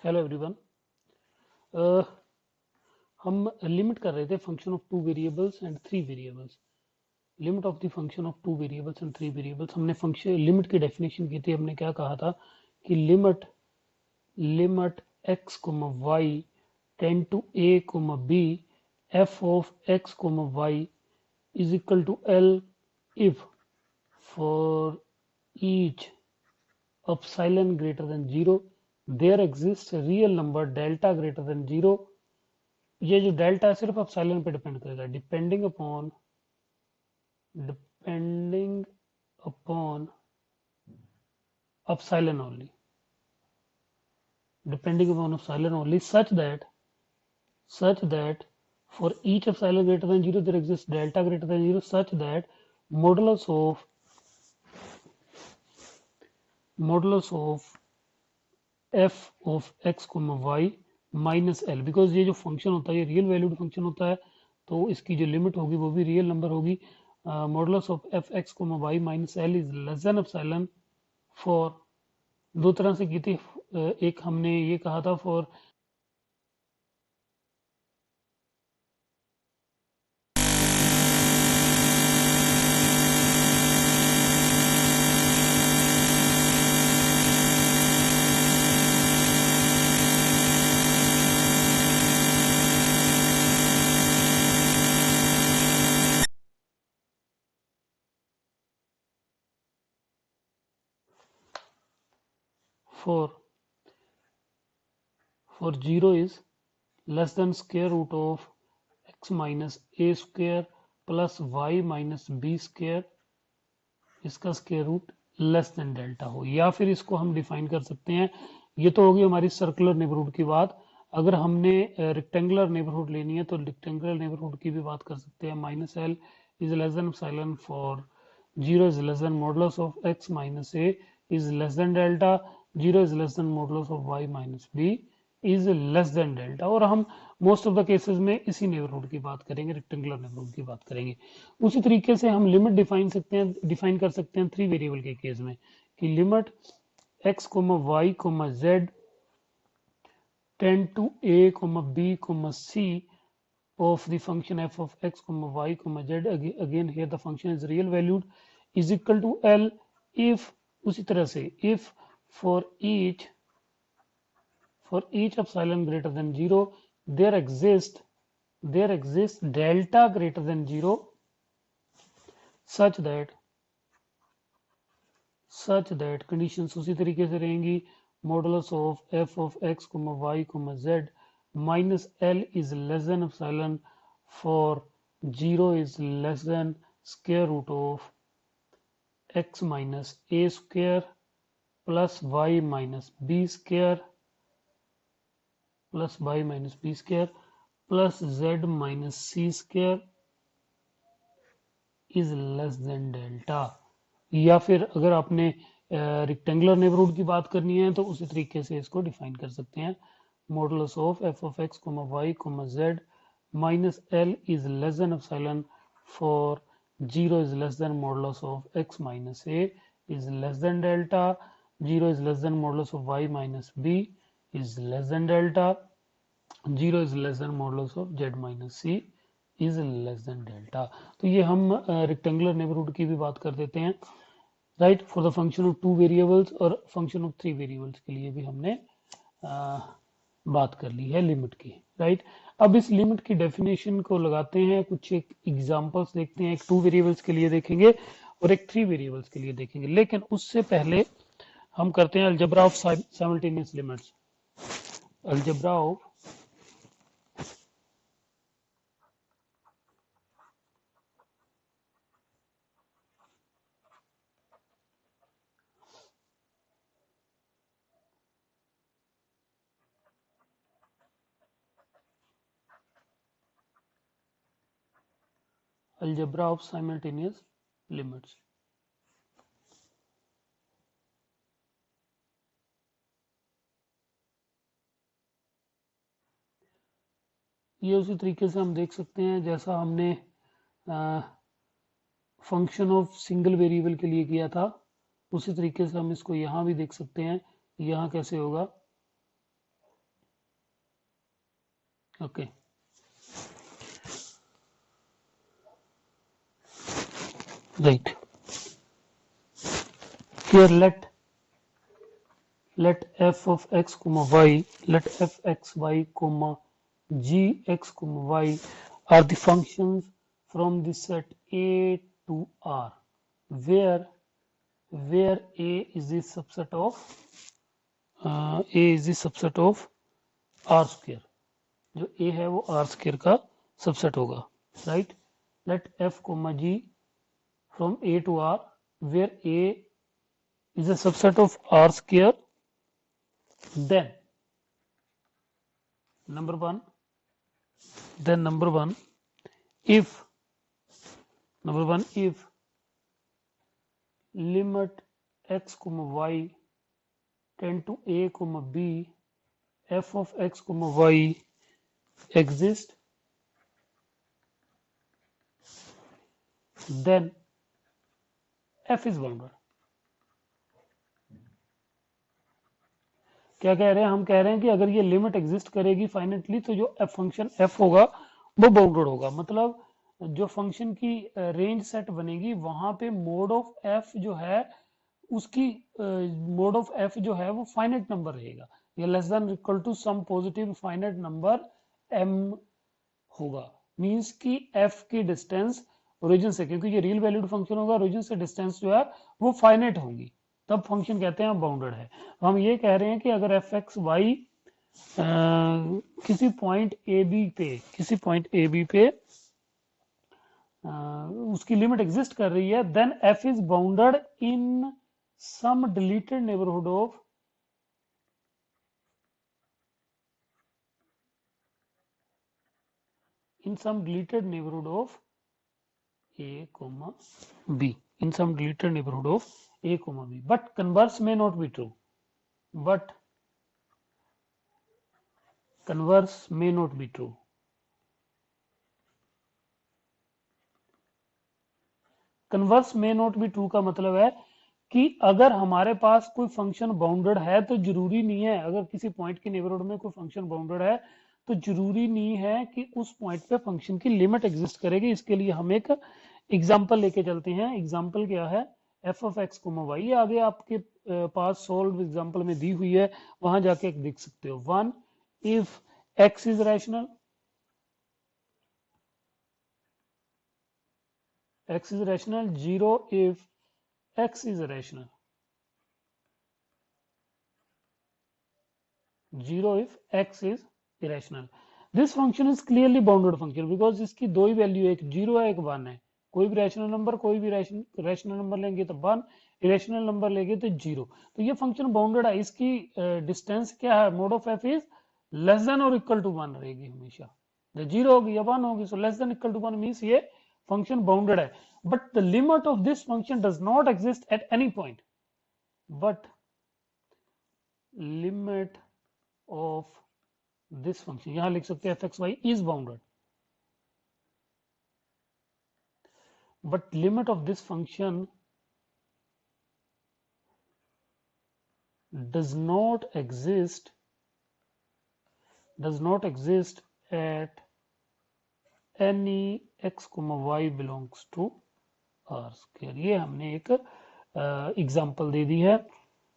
Hello everyone. हम limit कर रहे थे function of two variables and three variables. Limit of the function of two variables and three variables. हमने function limit की definition की थी। हमने क्या कहा था कि limit limit x comma y tend to a comma b f of x comma y is equal to L if for each epsilon greater than 0 there exists a real number delta greater than 0। ये जो delta है सिर्फ epsilon पे depend करेगा। Depending upon epsilon only, depending upon epsilon only such that for each epsilon greater than 0 there exists delta greater than 0 such that modulus of f of x comma y minus L, because ये जो function होता है ये real valued function होता है, तो इसकी जो लिमिट होगी वो भी रियल नंबर होगी। Modulus of f x comma y minus l is less than epsilon for, दो तरह से की थी। एक हमने ये कहा था for for 0 is less than square root of x minus a square plus y minus b square, इसका square root less than delta हो। या फिर इसको हम डिफाइन कर सकते हैं, ये तो होगी हमारी सर्कुलर नेबरहुड की बात। अगर हमने रेक्टेंगुलर नेबरहुड लेनी है तो रेक्टेंगुलर नेबरहुड की भी बात कर सकते हैं। Minus l is less than epsilon for 0 is less than modulus of x minus a is less than delta, 0 is less than modulus of y minus b is less than delta। और हम most of the cases में इसी neighbourhood की बात करेंगे, rectangular neighbourhood की बात करेंगे। उसी तरीके से हम लिमिट डिफाइन कर सकते हैं थ्री वेरिएबल के केस में कि limit x comma y comma z tend to a comma b comma c of the function f of x comma y comma z, again here the function is real valued, is equal to L if, उसी तरह से if for each epsilon greater than 0 there exists delta greater than 0 such that conditions उसी तरीके से रहेंगी। modulus of f of x comma y comma z minus L is less than epsilon for 0 is less than square root of x minus a square plus y minus b square plus z minus c square is less than delta। या फिर अगर आपने rectangular neighbourhood की बात करनी है तो उसी तरीके से इसको डिफाइन कर सकते हैं। Modulus of f of x comma y comma z minus l is less than epsilon for 0 is less than modulus of x minus a is less than delta, 0 is less than modulus of y minus b is less than delta, 0 is less than modulus of z minus c is less than delta. तो ये हम rectangular neighbourhood की भी बात कर देते हैं, right, for the function of two variables, और फंक्शन ऑफ थ्री वेरिएबल्स के लिए भी हमने बात कर ली है लिमिट की, राइट। अब इस लिमिट की डेफिनेशन को लगाते हैं, कुछ एक एग्जांपल्स देखते हैं। एक टू वेरिएबल्स के लिए देखेंगे और एक थ्री वेरिएबल्स के लिए देखेंगे, लेकिन उससे पहले हम करते हैं algebra of simultaneous limits. Algebra of algebra of simultaneous limits। ये उसी तरीके से हम देख सकते हैं जैसा हमने फंक्शन ऑफ सिंगल वेरिएबल के लिए किया था, उसी तरीके से हम इसको यहाँ भी देख सकते हैं। यहाँ कैसे होगा, okay, right. Here let f of x comma y, let f x y comma g x comma y are the functions from the set A to R, where A is the subset of R square. जो A है वो R square का subset होगा, right? Let f comma g from A to R, where A is a subset of R square, then number one, if limit x comma y tend to A comma b, f of x comma y exist, then f is bounded. क्या कह रहे हैं? हम कह रहे हैं कि अगर ये लिमिट एग्जिस्ट करेगी फाइनेटली तो जो फंक्शन f होगा वो बाउंडेड होगा। मतलब जो फंक्शन की रेंज सेट बनेगी वहां पे मोड ऑफ f जो है उसकी मोड ऑफ f जो है वो फाइनाइट नंबर रहेगा, या less than equal to some positive finite number m होगा। मींस कि f की डिस्टेंस ओरिजिन से, क्योंकि ये रियल वैल्यूड फंक्शन होगा, ओरिजिन से डिस्टेंस जो है वो फाइनाइट होंगी, तब फंक्शन कहते हैं बाउंडेड है। तो हम ये कह रहे हैं कि अगर एफ एक्स वाई किसी पॉइंट ए बी पे उसकी लिमिट एग्जिस्ट कर रही है, then f is bounded in some deleted neighbourhood of a comma b, but converse may not be true. Converse may not be true का मतलब है कि अगर हमारे पास कोई फंक्शन बाउंडेड है तो जरूरी नहीं है, अगर किसी पॉइंट के नेबरहुड में कोई फंक्शन बाउंडेड है तो जरूरी नहीं है कि उस पॉइंट पे फंक्शन की लिमिट एग्जिस्ट करेगी। इसके लिए हम एक एग्जांपल लेके चलते हैं। एग्जांपल क्या है? F of x comma y, आगे आपके पास सॉल्व एग्जांपल में दी हुई है, वहां जाके देख सकते हो। 1 if x is rational, x is rational, 0 if x is rational, 0 if x is irrational. This function is clearly bounded function because इसकी दो ही वैल्यू, एक 0 है एक 1 है। कोई भी रैशनल नंबर, कोई भी रैशनल नंबर लेंगे तो 1, इरेशनल नंबर लेंगे तो 0। तो ये फंक्शन बाउंडेड है। इसकी डिस्टेंस क्या है? Mod of F is less than और इक्वल टू 1 रहेगी हमेशा। जब 0 होगी या 1 होगी, so less than equal to 1 means ये फंक्शन बाउंडेड है। but the limit of this function does not exist at any point, but limit of this function, यहां लिख सकते हैं fxy is bounded, but limit of this function does not exist at any x comma y belongs to R square. ये हमने एक example दे दी है,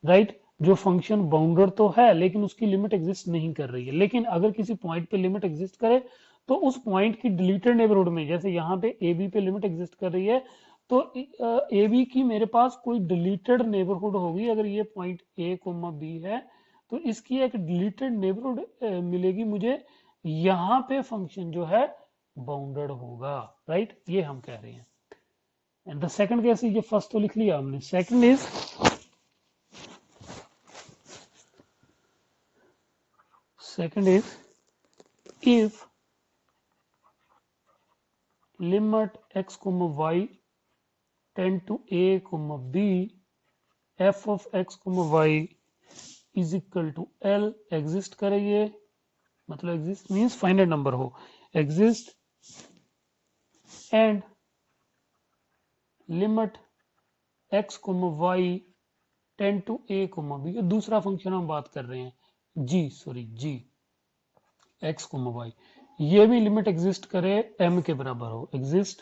right. जो function bounded तो है लेकिन उसकी लिमिट एग्जिस्ट नहीं कर रही है, लेकिन अगर किसी पॉइंट पे लिमिट एग्जिस्ट करे तो उस पॉइंट की डिलीटेड नेबरहुड में, जैसे यहाँ पे ए बी पे लिमिट एग्जिस्ट कर रही है, तो ए बी की मेरे पास कोई डिलीटेड नेबरहुड होगी। अगर ये पॉइंट ए कोमा बी है तो इसकी एक डिलीटेड नेबरहुड मिलेगी मुझे, यहाँ पे फंक्शन जो है बाउंडेड होगा, राइट। ये हम कह रहे हैं। And the second case is, ये फर्स्ट तो लिख लिया हमने। Second is if limit x comma y tend to a comma b, f of x comma y is equal to L exist करे, ये मतलब exist means फाइनाइट नंबर हो, exist and limit x y tend to a b, दूसरा function हम बात कर रहे हैं g एक्स कोमा वाई, ये भी लिमिट एग्जिस्ट करे m के बराबर हो, एग्जिस्ट,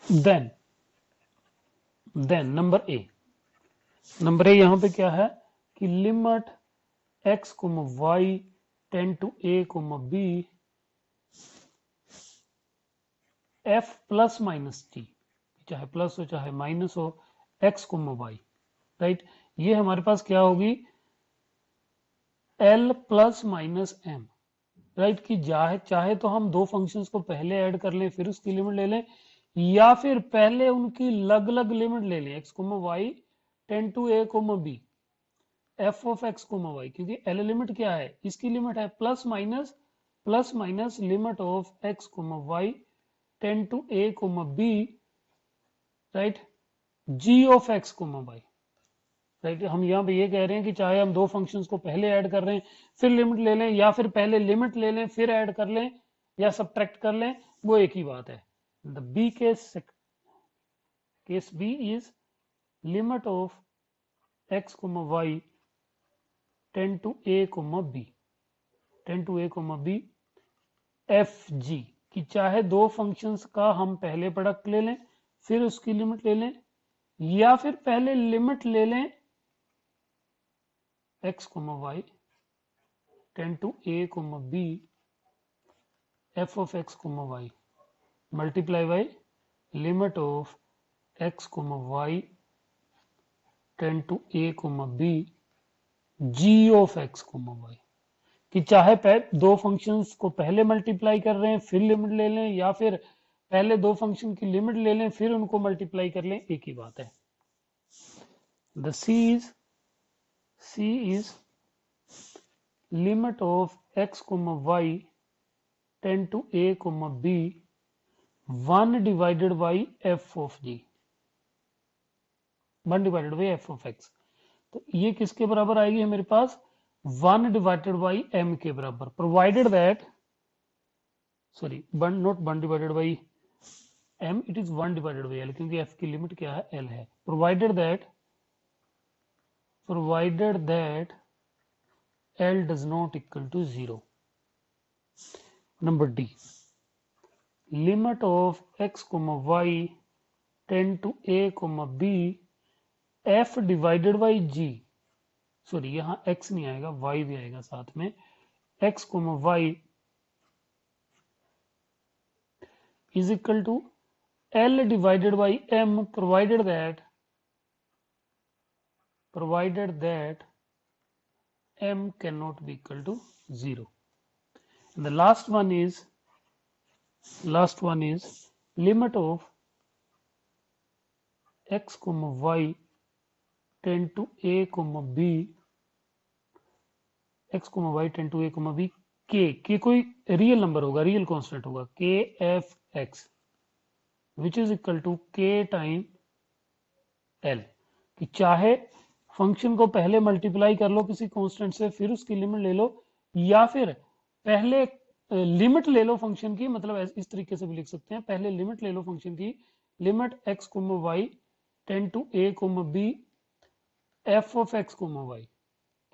देन नंबर ए, यहां पे क्या है कि limit x comma y tend to a comma b f plus minus t, चाहे प्लस हो चाहे माइनस हो, x कोमा वाई, राइट। ये हमारे पास क्या होगी, l plus minus m, right. कि चाहे तो हम दो फंक्शंस को पहले ऐड कर लें फिर उसकी लिमिट ले लें, या फिर पहले उनकी अलग अलग लिमिट ले लें, x comma y tend to a comma b f of x comma y, क्योंकि l लिमिट क्या है, इसकी लिमिट है plus minus limit of x comma y tend to a comma b, right, g of x comma y, right. हम यहाँ पे ये कह रहे हैं कि चाहे हम दो फंक्शंस को पहले ऐड कर रहे हैं फिर लिमिट ले लें, या फिर पहले लिमिट ले लें फिर ऐड कर लें या सब्ट्रैक्ट कर लें, वो एक ही बात है। The b case b is limit of x comma y tend to a comma b f g, कि चाहे दो फंक्शंस का हम पहले प्रोडक्ट ले लें फिर उसकी लिमिट ले लें, या फिर पहले लिमिट ले लें x comma y tend to a comma b f of x comma y multiply by limit of x comma y tend to a comma b g of x comma y, कि चाहे दो functions को पहले multiply कर रहे हैं फिर limit ले लें, या फिर पहले दो फंक्शन की लिमिट ले लें फिर उनको मल्टीप्लाई कर लें, एक ही बात है। The C is limit of x comma y tend to a comma b 1 divided by f of g, 1 divided by f of x, तो ये किसके बराबर आएगी है मेरे पास 1 divided by m के बराबर, provided that not 1 divided by m, it is 1 divided by l, क्योंकि f की लिमिट क्या है l है, provided that L does not equal to 0. Number D, limit of x comma y tend to a comma b f divided by g, यहाँ x नहीं आएगा y भी आएगा साथ में, x comma y is equal to L divided by m, provided that m cannot be equal to 0. And the last one is limit of x comma y tend to a comma b x comma y tend to a comma b k कोई real number होगा, real constant होगा, k f x which is equal to k time l, कि चाहे function को पहले multiply कर लो किसी constant से फिर उसकी लिमिट ले लो, या फिर पहले लिमिट ले लो फंक्शन की, मतलब इस तरीके से भी लिख सकते हैं, पहले लिमिट ले लो फंक्शन की, limit x comma y tend to a comma b f of x comma y,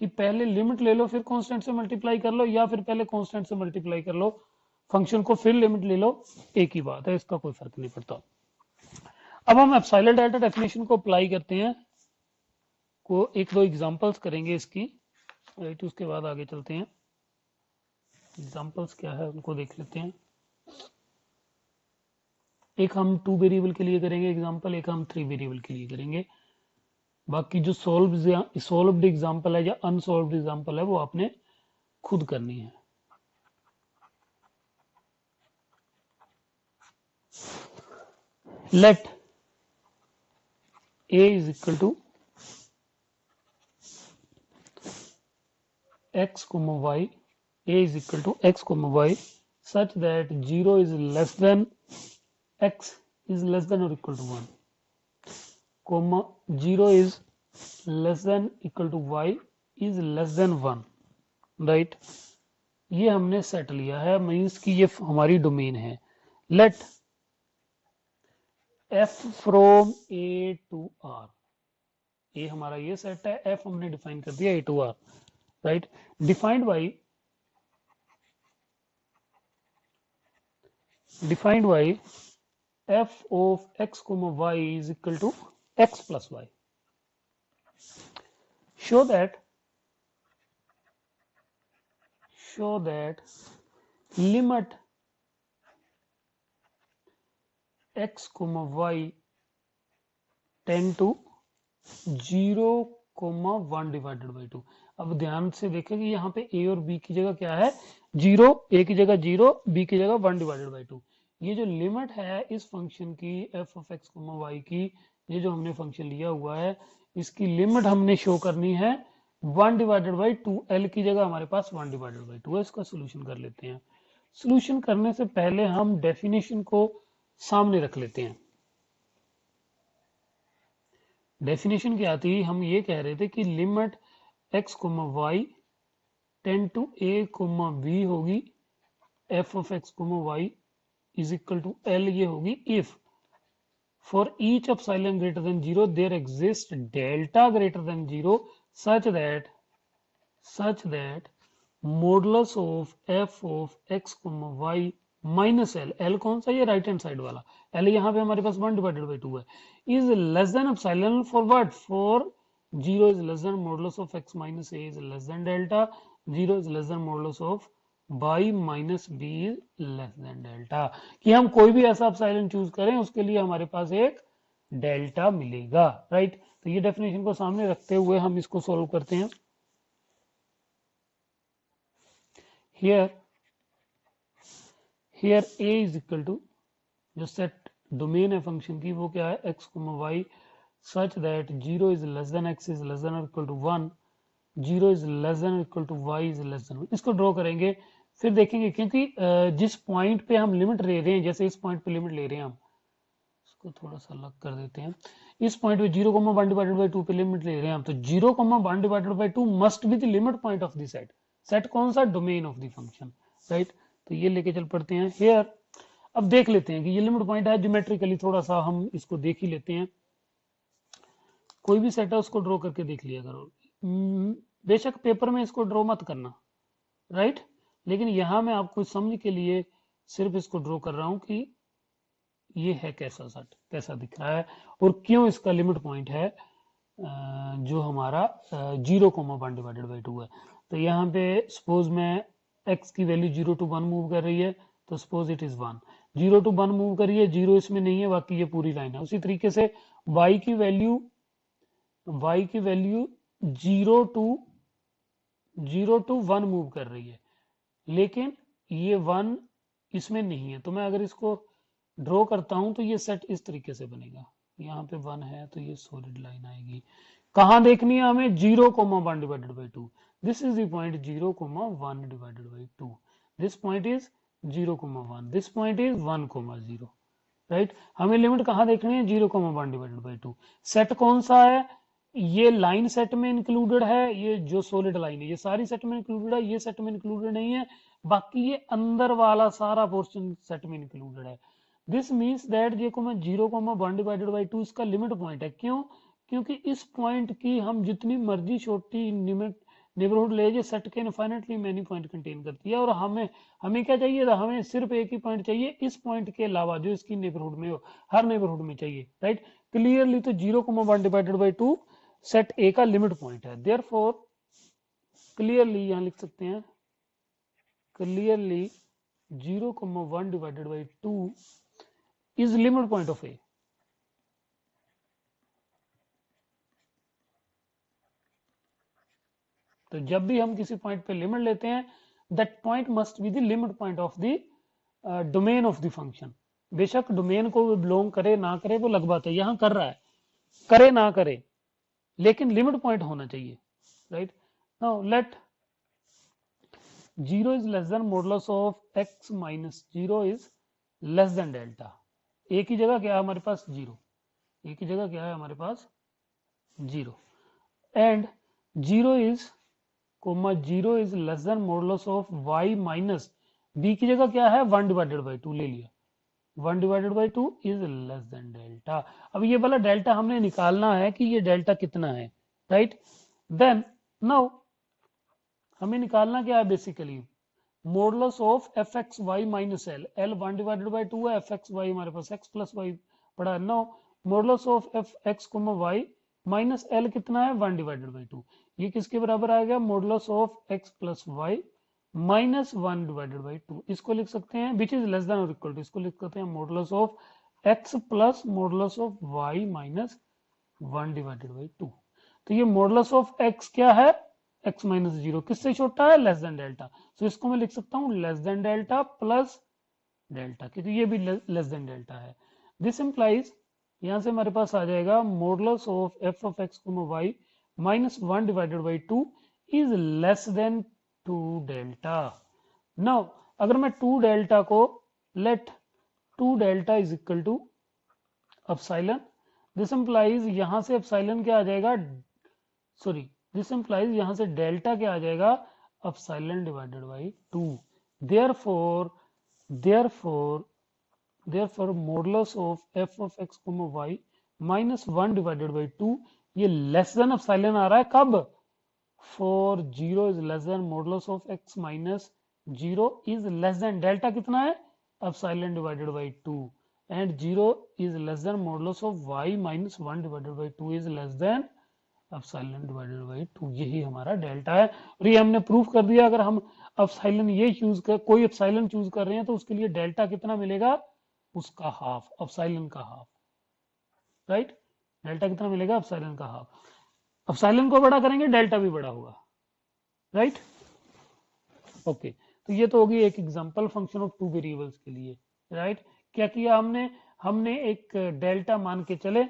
कि पहले लिमिट ले लो फिर कांस्टेंट से मल्टीप्लाई कर लो, या फिर पहले कांस्टेंट से मल्टीप्लाई कर लो फंक्शन को फिर लिमिट ले लो, एक ही बात है, इसका कोई फर्क नहीं पड़ता। अब हम एप्सिलॉन डेल्टा डेफिनेशन को अप्लाई करते हैं, को एक दो एग्जांपल्स करेंगे इसकी, राइट, उसके बाद आगे चलते हैं। एग्जांपल्स क्या है उनको देख लेते हैं। एक हम 2 वेरिएबल के लिए करेंगे एग्जांपल, एक हम 3 वेरिएबल के लिए करेंगे। बाकी जो सॉल्व्ड एग्जांपल है या अनसॉल्व्ड एग्जांपल है वो आपने खुद करनी है। Let a is equal to x comma y, a is equal to x comma y such that 0 is less than x is less than or equal to 1, comma 0 is less than equal to y is less than 1, right. ये हमने set लिया है, means कि ये हमारी domain है। Let f from a to r, a हमारा ये सेट है, f हमने डिफाइन कर दिया a to r, right, defined by f of x comma y is equal to x plus y. show that limit x comma y tend to 0 comma 1 divided by 2। अब ध्यान से देखें कि यहाँ पे a और b की जगह क्या है, 0, a की जगह 0, b की जगह 1 डिवाइडेड बाई 2। ये जो लिमिट है इस फंक्शन की f of x comma y की, ये जो हमने फंक्शन लिया हुआ है, इसकी लिमिट हमने शो करनी है 1 डिवाइडेड बाई 2, l की जगह हमारे पास 1 डिवाइडेड बाई 2 है। इसका सोल्यूशन कर लेते हैं। सोल्यूशन करने से पहले हम डेफिनेशन को सामने रख लेते हैं। डेफिनेशन क्या थी, हम ये कह रहे थे कि limit x comma y tend to a comma b होगी f of x comma y is equal to l, ये होगी if for each epsilon greater than 0 there exist delta greater than 0 such that modulus of f of x comma y minus l कौन सा, ये right hand side वाला l, यहाँ पे हमारे पास 1 divided by 2 है, is less than epsilon for what, for 0 is less than modulus of x minus a is less than delta, 0 is less than modulus of y minus b is less than delta। कि हम कोई भी ऐसा epsilon choose करें उसके लिए हमारे पास एक डेल्टा मिलेगा, राइट। तो ये डेफिनेशन को सामने रखते हुए हम इसको सॉल्व करते हैं। here a is equal to, जो सेट डोमेन है फंक्शन की वो क्या है, x, y such that 0 is less than x is less than or equal to 1, 0 is less than or equal to y is less than 1। इसको draw करेंगे, फिर देखेंगे क्योंकि जिस पॉइंट पे हम लिमिट ले रहे हैं, जैसे इस पॉइंट पे लिमिट ले रहे हैं हम, इसको थोड़ा सा अलग कर देते हैं, इस पॉइंट पे 0,1 डिवाइडेड बाई 2 पे लिमिट ले रहे हैं हम, तो 0,1 divided by 2 must be the limit point of the set. Set कौन सा, domain of the function, right. तो ये लेके चल पड़ते हैं हियर। अब देख लेते हैं कि ये लिमिट पॉइंट है, ज्योमेट्रिकली थोड़ा सा हम इसको देख ही लेते हैं। कोई भी सेट है उसको ड्रॉ करके देख लिया करो, बेशक पेपर में इसको ड्रॉ मत करना, राइट, लेकिन यहां मैं आपको समझ के लिए सिर्फ इसको ड्रॉ कर रहा हूं कि ये है कैसा सेट, कैसा दिख रहा है और क्यों इसका लिमिट पॉइंट है जो हमारा 0,1 डिवाइडेड बाई 2 है। तो यहाँ पे सपोज मैं x की वैल्यू 0 to 1 मूव कर रही है, तो suppose it is 1, 0 to 1 move करिए, 0 इसमें नहीं है, बाकी ये पूरी लाइन है। उसी तरीके से y की वैल्यू 0 to 1 मूव कर रही है, लेकिन ये 1 इसमें नहीं है। तो मैं अगर इसको ड्रॉ करता हूं तो ये सेट इस तरीके से बनेगा, यहाँ पे 1 है तो ये सॉलिड लाइन आएगी। कहां देखनी है हमें, 0,1 divided by 2, this is the point 0,1 divided by 2, this point is 0,1, this point is 1,0, right. हमें लिमिट कहां देखनी है, 0,1 डिवाइडेड बाई 2। सेट कौन सा है, ये लाइन सेट में इंक्लूडेड है, ये जो सॉलिड लाइन है ये सारी सेट में इंक्लूडेड है, ये सेट में इंक्लूडेड नहीं है, बाकी ये अंदर वाला सारा पोर्शन सेट में इंक्लूडेड है। दिस मीन्स दैट ये को मैं 0,1 डिवाइडेड बाई 2 इसका लिमिट पॉइंट है। क्यों, क्योंकि इस पॉइंट की हम जितनी मर्जी छोटी लिमिट नेबरहुड ले जाए, सेट के इनफाइनेटली मैनी पॉइंट कंटेन करती है। और हमें क्या चाहिए था, हमें सिर्फ एक ही पॉइंट चाहिए इस पॉइंट के अलावा जो इसकी नेबरहुड में हो, हर नेबरहुड में चाहिए, राइट। क्लियरली तो 0,1 डिवाइडेड बाई 2 सेट ए का लिमिट पॉइंट है। देयरफॉर क्लियरली यहां लिख सकते हैं, clearly 0,1 divided by 2 is limit point of A. तो जब भी हम किसी पॉइंट पे लिमिट लेते हैं, that point must be the limit point of the domain of the function. बेशक डोमेन को बिलोंग करे ना करे वो अलग बात है, यहां कर रहा है, करे ना करे, लेकिन लिमिट पॉइंट होना चाहिए, right. Now let 0 is less than modulus of x minus 0 is less than delta. A की जगह क्या है हमारे पास 0, ए की जगह क्या है हमारे पास 0, and 0 is less than modulus of y minus b की जगह क्या है 1 डिवाइडेड बाई 2 ले लिया, 1 divided by 2 is less than delta. अब ये वाला डेल्टा हमने निकालना है कि ये डेल्टा कितना है, राइट। देन नाउ हमें निकालना क्या है basically, modulus of f x y minus l, l 1 divided by 2 है, एफ एक्स वाई हमारे पास एक्स प्लस वाई पड़ा है। No, modulus of f x y minus l कितना है, 1 डिवाइडेड बाई 2, ये किसके बराबर आ गया, modulus of x plus y minus 1 divided by 2, इसको लिख सकते हैं विच इज लेस देन और इक्वल टू, इसको लिख सकते हैं modulus of x plus modulus of y minus 1 divided by 2। तो ये मॉडुलस ऑफ एक्स क्या है, एक्स माइनस जीरो, किससे छोटा है, लेस देन डेल्टा, तो इसको मैं लिख सकता हूं less than delta plus delta, क्योंकि ये भी लेस देन डेल्टा है। दिस इंप्लाइज, यहां से हमारे पास आ जाएगा modulus of f of x y minus 1 divided by 2 is less than 2 delta. Now अगर मैं 2 डेल्टा को let 2 delta is equal to epsilon, this implies यहां से एप्सिलॉन क्या आ जाएगा, सॉरी दिस इंप्लाइज यहां से डेल्टा क्या आ जाएगा, epsilon divided by 2। Therefore modulus of f of x y minus 1 divided by 2 ये लेस देन एप्सिलॉन आ रहा है कब, for zero is less than modulus of x minus zero is less than delta कितना है, epsilon divided by 2, and zero is less than modulus of y minus 1 divided by 2 is less than epsilon divided by 2, यही हमारा delta है। और ये हमने proof कर दिया, अगर हम एप्सिलॉन ये चूज कर, कोई एप्सिलॉन चूज कर रहे हैं तो उसके लिए डेल्टा कितना मिलेगा, उसका हाफ, एप्सिलॉन का हाफ, राइट, डेल्टा कितना मिलेगा, एप्सिलॉन का हाफ, एप्सिलॉन को बड़ा करेंगे डेल्टा भी बड़ा होगा, राइट। ओके, तो ये तो होगी एक example function of two variables के लिए, राइट। क्या किया हमने, हमने एक डेल्टा मान के चले,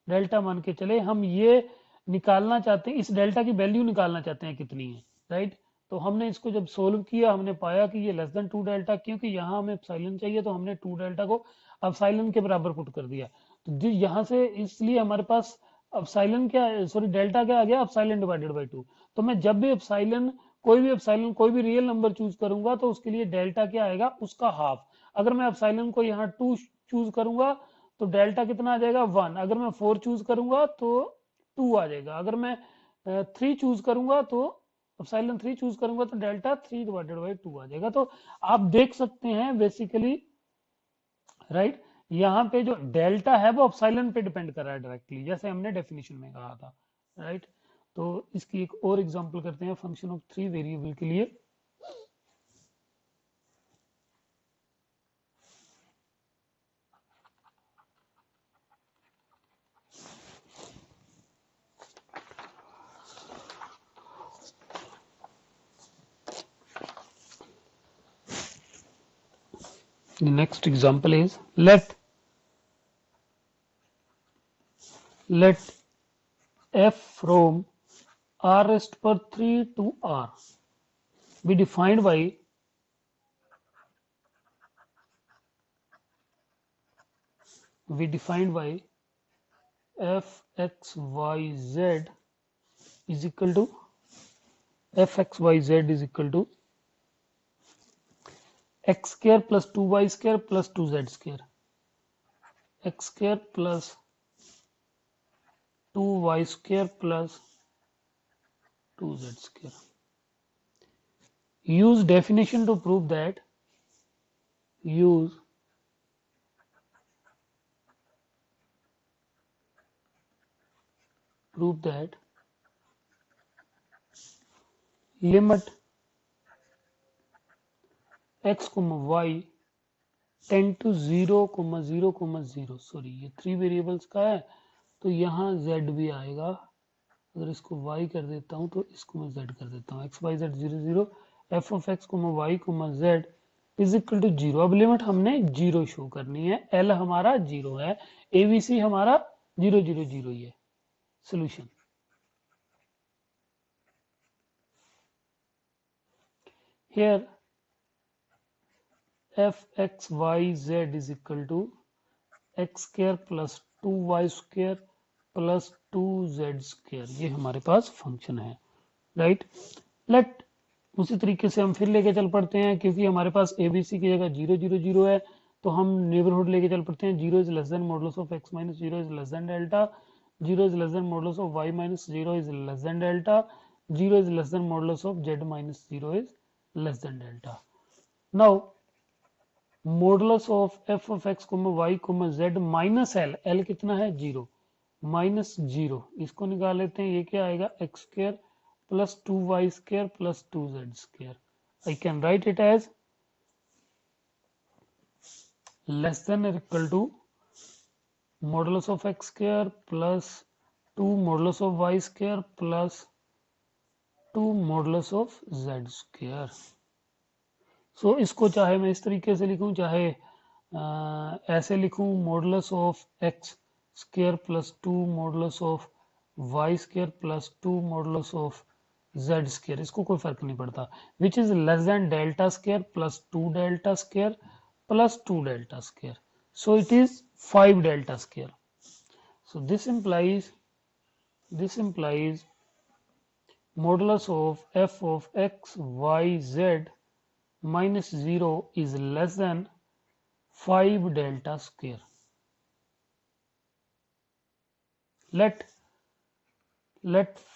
डेल्टा मान के चले, हम ये निकालना चाहते हैं, इस डेल्टा की वैल्यू निकालना चाहते हैं कितनी है, राइट। तो हमने इसको जब सोल्व किया हमने पाया कि ये लेस देन 2 डेल्टा, क्योंकि यहाँ हमें एप्सिलॉन चाहिए तो हमने 2 डेल्टा को एप्सिलॉन के बराबर पुट कर दिया, तो यहाँ से इसलिए हमारे पास एप्सिलॉन क्या, सॉरी डेल्टा क्या आ गया, एप्सिलॉन डिवाइडेड बाई 2। तो मैं जब भी एप्सिलॉन, कोई भी रियल नंबर चूज करूंगा तो उसके लिए डेल्टा क्या आएगा, उसका हाफ। अगर मैं एप्सिलॉन को यहाँ 2 चूज करूंगा तो डेल्टा कितना आ जाएगा, 1। अगर मैं 4 चूज करूंगा तो 2 आ जाएगा। अगर मैं 3 चूज करूंगा तो एप्सिलॉन 3 चूज करूंगा तो डेल्टा 3 डिवाइडेड बाई 2 आ जाएगा। तो आप देख सकते हैं बेसिकली, राइट, यहाँ पे जो डेल्टा है वो एप्सिलॉन पे डिपेंड कर रहा है डायरेक्टली, जैसे हमने डेफिनेशन में कहा था, राइट। तो इसकी एक और एग्जांपल करते हैं फंक्शन ऑफ 3 वेरिएबल के लिए। The next example is let f from r raised power 3 to r be defined by f x y z is equal to f x y z is equal to x square plus 2y square plus 2z square, x square plus 2y square plus 2z square. Use definition to prove that limit x, y tend to 0, 0, 0, sorry ये 3 variables का है तो यहाँ z भी आएगा। अगर इसको y कर देता हूँ तो इसको मैं z कर देता हूँ, x y z 0 0 f of x y z is equal to 0। अब लिमिट हमने 0 शो करनी है, l हमारा 0 है, abc हमारा 0 0 0 ही है। Solution, here f x y z is equal to x square plus 2y square plus 2z square, ये हमारे पास फंक्शन है, राइट। लेट उसी तरीके से हम फिर लेके चल पड़ते हैं, क्योंकि हमारे पास abc की जगह 0 0 0 है तो हम नेबरहुड लेके चल पड़ते हैं। 0 is less than modulus of x minus 0 is less than delta, 0 is less than modulus of y minus 0 is less than delta, 0 is less than modulus of z minus 0 is less than delta. Now modulus of f of x y z minus l, l कितना है 0, minus 0, इसको निकाल लेते हैं, ये क्या आएगा x square plus 2y square plus 2z square. I can write it as less than or equal to modulus of x square plus 2 modulus of y square plus 2 modulus of z square. So इसको चाहे मैं इस तरीके से लिखूं, चाहे ऐसे लिखूं, modulus of x square plus 2 modulus of y square plus 2 modulus of z square, इसको कोई फर्क नहीं पड़ता, which is less than delta square plus 2 delta square plus 2 delta square. So it is 5 delta square. So this implies modulus of f of x y z minus 0 is less than 5 delta square. Let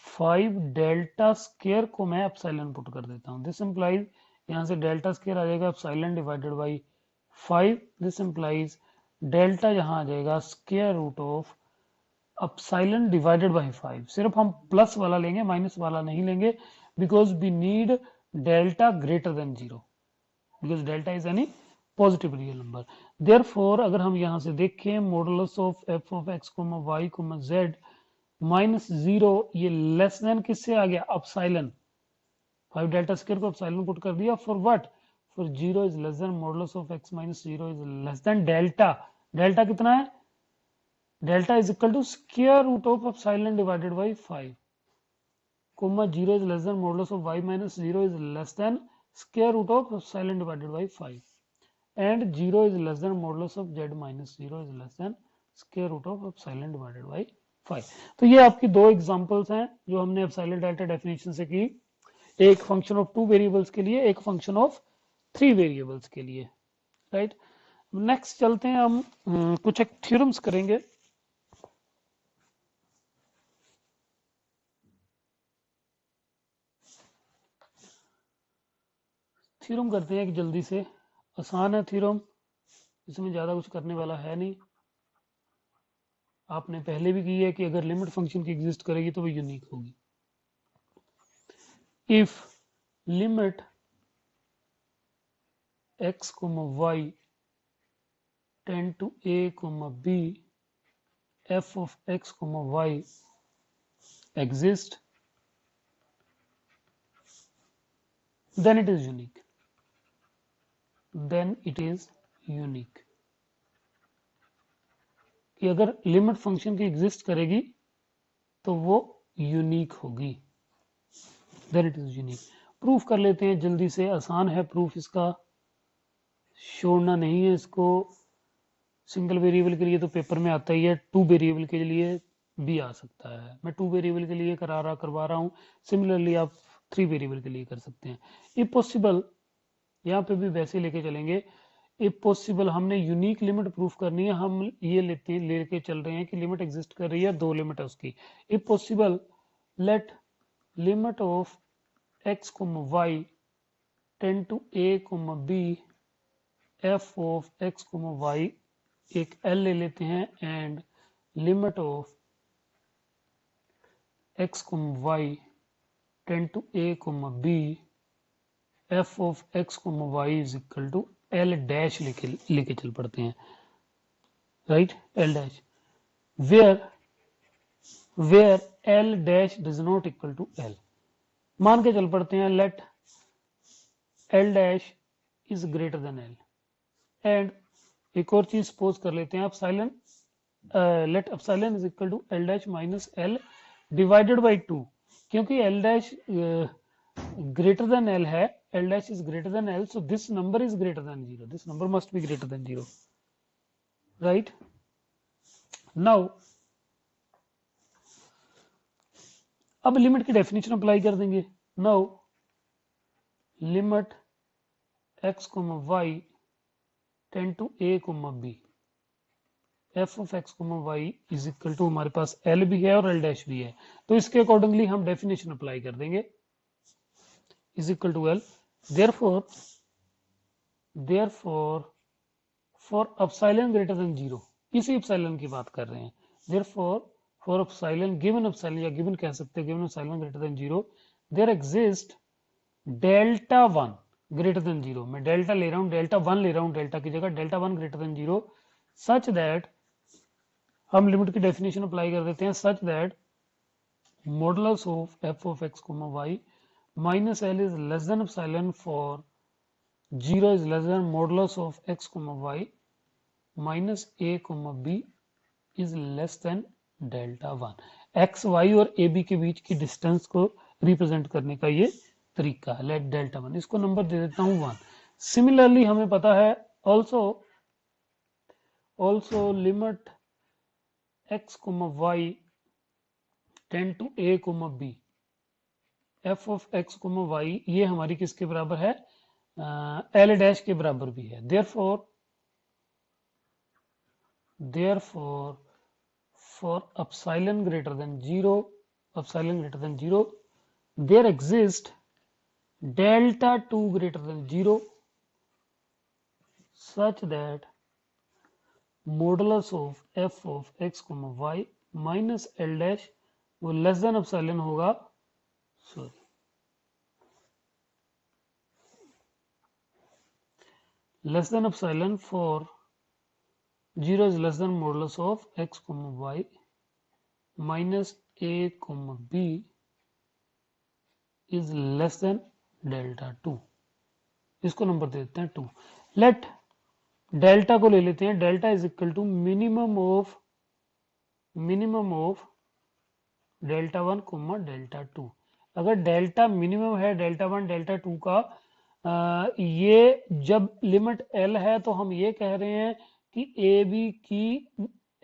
5 delta square को मैं epsilon put कर देता हूं. This implies यहाँ से delta square आ जाएगा epsilon divided by 5. This implies delta यहाँ आ जाएगा square root of epsilon divided by 5. सिर्फ हम प्लस वाला लेंगे, माइनस वाला नहीं लेंगे, because we need delta greater than 0, because delta is any positive real number. Therefore अगर हम यहाँ से देखें, modulus of f of x y z minus 0, ये लेस देन किससे आ गया, एप्सिलॉन. 5 डेल्टा स्क्वायर को एप्सिलॉन पुट कर दिया. For what, for 0 is less than modulus of x minus 0 is less than delta. Delta कितना है, delta is equal to square root of epsilon divided by 5, comma 0 is less than modulus of y minus 0 is less than square root of epsilon divided by 5, and 0 is less than modulus of z minus 0 is less than square root of epsilon divided by 5. तो ये आपकी दो examples हैं जो हमने epsilon delta definition से की, एक फंक्शन ऑफ 2 वेरिएबल्स के लिए, एक फंक्शन ऑफ 3 वेरिएबल्स के लिए. राइट, नेक्स्ट चलते हैं हम कुछ एक थ्योरम्स करेंगे. थ्योरम करते हैं एक जल्दी से, आसान है थ्योरम, इसमें ज्यादा कुछ करने वाला है नहीं. आपने पहले भी की है कि अगर लिमिट फंक्शन की एग्जिस्ट करेगी तो वो यूनिक होगी. If limit x, y tend to a, b, f of x, y exist, then it is unique. Then it is unique. कि अगर लिमिट फंक्शन की एग्जिस्ट करेगी तो वो यूनिक होगी. Then it is unique. Proof कर लेते हैं जल्दी से, आसान है प्रूफ, इसका छोड़ना नहीं है इसको. सिंगल वेरिएबल के लिए तो पेपर में आता ही है, 2 वेरिएबल के लिए भी आ सकता है. मैं 2 वेरिएबल के लिए करवा रहा हूँ, सिमिलरली आप 3 वेरिएबल के लिए कर सकते हैं. इफ पॉसिबल, यहाँ पे भी वैसे लेके चलेंगे. इफ पॉसिबल हमने यूनिक लिमिट प्रूफ करनी है, हम ये लेके चल रहे हैं कि लिमिट एग्जिस्ट कर रही है, 2 लिमिट है उसकी. If possible let limit of x, y tend to a, b, f of x, y एक l ले लेते हैं, and limit of x, y tend to a, b, f of x, y is equal to l dash लेके चल पड़ते हैं. Right, l dash where l dash does not equal to l. मान के चल पड़ते हैं let l dash is greater than l, and एक और चीज सपोज कर लेते हैं, epsilon let epsilon is equal to l dash minus l divided by 2, क्योंकि l dash greater than l है, l dash is greater than l, so this number is greater than 0, this number must be greater than 0. right, now अब limit की definition apply कर देंगे. Now limit x, y tend to a, b, f of x comma y is equal to, हमारे पास L भी है और L dash भी है, तो इसके अकॉर्डिंगली हम डेफिनेशन अप्लाई कर देंगे, is equal to l. Therefore for epsilon greater than zero, इसी एप्सिलॉन की बात कर रहे हैं, therefore for epsilon, given epsilon या गिवन कह सकते हैं, given epsilon greater than zero, there exist delta one greater than zero, मैं डेल्टा ले रहा हूं, डेल्टा वन ले रहा हूं, डेल्टा की जगह delta one greater than zero, such that, हम लिमिट की डेफिनेशन अप्लाई कर देते हैं, such that modulus of f of x comma y minus l is less than epsilon for zero is less than modulus of x comma y minus a comma b is less than delta one. X y और a B के बीच की distance को represent करने का ये तरीका है। Let delta one, इसको नंबर दे देता हूं वन। सिमिलरली हमें पता है also limit x comma y tend to a comma b, f of x comma y ये हमारी किसके बराबर है, एल डैश के बराबर भी है। therefore for epsilon greater than zero there exists delta 2 greater than 0 such that modulus of f of x comma y minus l dash वो लेस देन एप्सिलॉन होगा, less than epsilon for 0 is less than modulus of x comma y minus a comma b is less than delta 2, इसको number दे देते हैं 2। Let delta को ले लेते हैं, delta is equal to minimum of delta one comma delta two. अगर delta minimum है delta one delta two का, ये जब लिमिट एल है तो हम ये कह रहे हैं कि ए बी की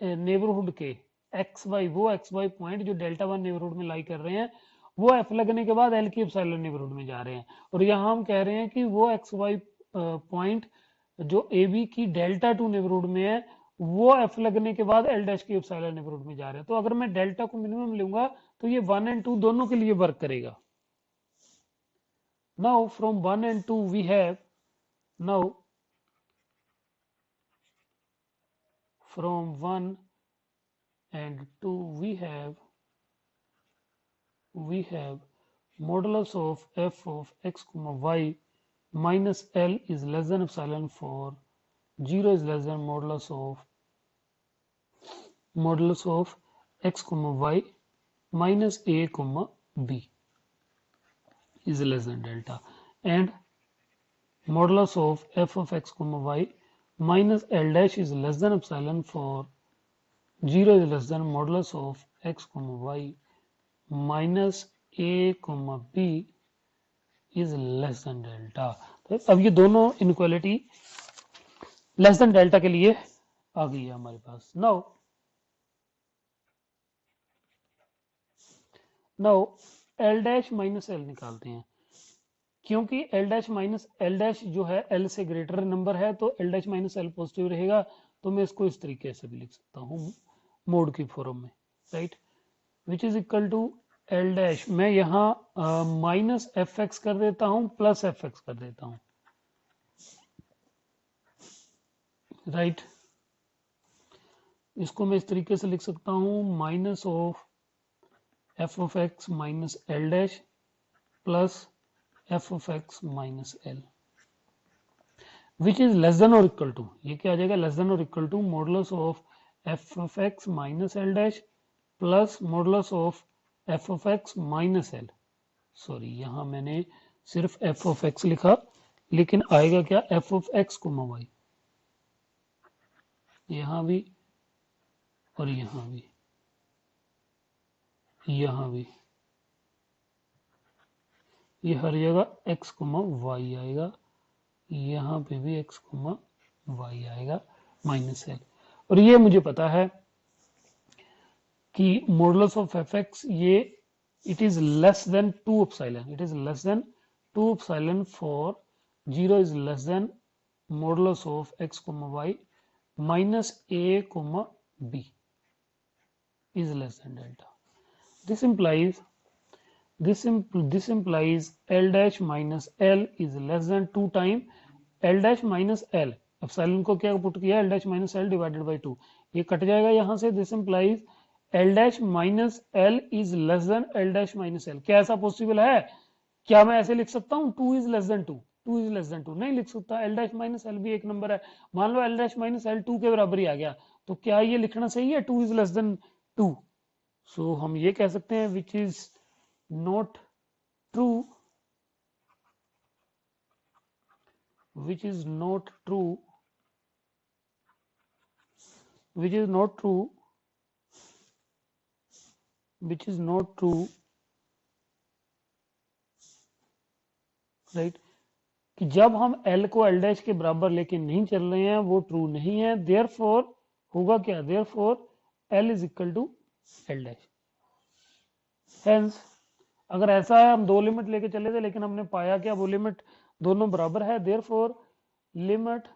नेबरहुड के एक्स वाई, वो एक्स वाई पॉइंट जो डेल्टा वन नेबरहुड में लाई कर रहे हैं, वो एफ लगने के बाद एल की एप्सिलॉन नेबरहुड में जा रहे हैं, और यहाँ हम कह रहे हैं कि वो एक्स वाई पॉइंट जो ए बी की डेल्टा टू नेबरहुड में है, वो एफ लगने के बाद एल डैश की एप्सिलॉन नेबरहुड में जा रहे हैं। तो अगर मैं डेल्टा को मिनिमम लूंगा तो ये 1 एंड 2 दोनों के लिए वर्क करेगा। Now from 1 and 2 we have, now from 1 and 2 we have modulus of f of x comma y minus l is less than epsilon for 0 is less than modulus of x comma y minus a comma b is less than delta, and modulus of f of x comma y minus l dash is less than epsilon for 0 is less than modulus of x comma y minus a comma b is less than delta। तो अब ये दोनों inequality less than delta के लिए आ गई है हमारे पास। Now L dash minus L निकालते हैं, क्योंकि L dash minus L dash जो है एल से ग्रेटर नंबर है, तो L dash minus L positive रहेगा, तो मैं इसको इस तरीके से भी लिख सकता हूँ मोड की फॉर्म में, right, which is equal to l dash, मैं यहाँ माइनस एफ एक्स कर देता हूँ प्लस एफ एक्स कर देता हूँ, राइट, इसको मैं इस तरीके से लिख सकता हूँ minus of f of x minus L dash plus f of x minus l which is less than or equal to, ये क्या आ जाएगा, less than or equal to modulus of f of x minus l dash plus modulus of f of x minus l, sorry यहाँ मैंने सिर्फ f of x लिखा, लेकिन आएगा क्या f of x comma y, यहाँ भी और यहाँ भी, यहाँ भी, ये हर जगह x कोमा वाई आएगा, यहाँ पे भी x कोमा वाई आएगा माइनस एल, और ये मुझे पता है कि मॉडुलस ऑफ एफ एक्स ये it is less than 2 epsilon, it is less than 2 epsilon for 0 is less than modulus of x comma y minus a comma b is less than delta. This implies L dash minus L is less than 2 time L dash minus L. Epsilon को क्या put किया, L dash minus L divided by 2, ये cut जाएगा यहाँ से. This implies L dash minus L is less than L dash minus L. क्या ऐसा possible है? क्या मैं ऐसे लिख सकता हूँ 2 is less than 2? 2 is less than 2 नहीं लिख सकता. L dash minus L भी एक नंबर है. मान लो L dash minus L 2 के बराबर ही आ गया, तो क्या ये लिखना सही है 2 is less than 2? सो हम ये कह सकते हैं which is not true, which is not true, which is not true, which is not true, right, कि जब हम L को L डैश के बराबर लेके नहीं चल रहे हैं वो ट्रू नहीं है. देयरफॉर होगा क्या, therefore L is equal to L dash. Hence अगर ऐसा है, हम दो लिमिट लेके चले थे लेकिन हमने पाया क्या, वो लिमिट दोनों बराबर है. Therefore limit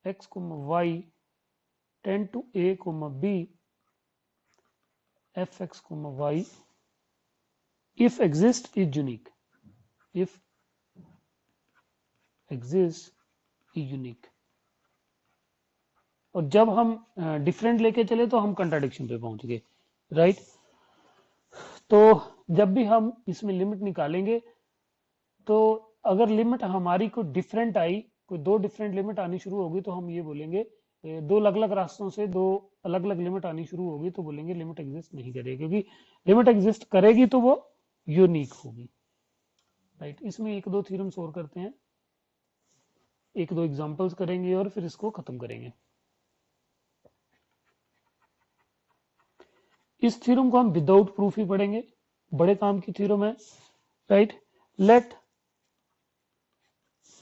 x, y tend to a, b fx, y if exist is unique, if exist is unique. और जब हम डिफरेंट लेके चले तो हम कंट्राडिक्शन पे पहुंच गए, राइट. तो जब भी हम इसमें लिमिट निकालेंगे तो अगर लिमिट हमारी कोई डिफरेंट आई, कोई दो डिफरेंट लिमिट आनी शुरू होगी तो हम ये बोलेंगे, दो अलग अलग रास्तों से दो अलग अलग लिमिट आनी शुरू होगी तो बोलेंगे लिमिट एग्जिस्ट नहीं करेगी, क्योंकि लिमिट एग्जिस्ट करेगी तो वो यूनिक होगी, राइट. इसमें एक दो थ्योरम्स और करते हैं, एक दो एग्जांपल्स करेंगे और फिर इसको खत्म करेंगे. इस थ्योरम को हम विदाउट प्रूफ ही पढ़ेंगे, बड़े काम की थ्योरम है, right. Let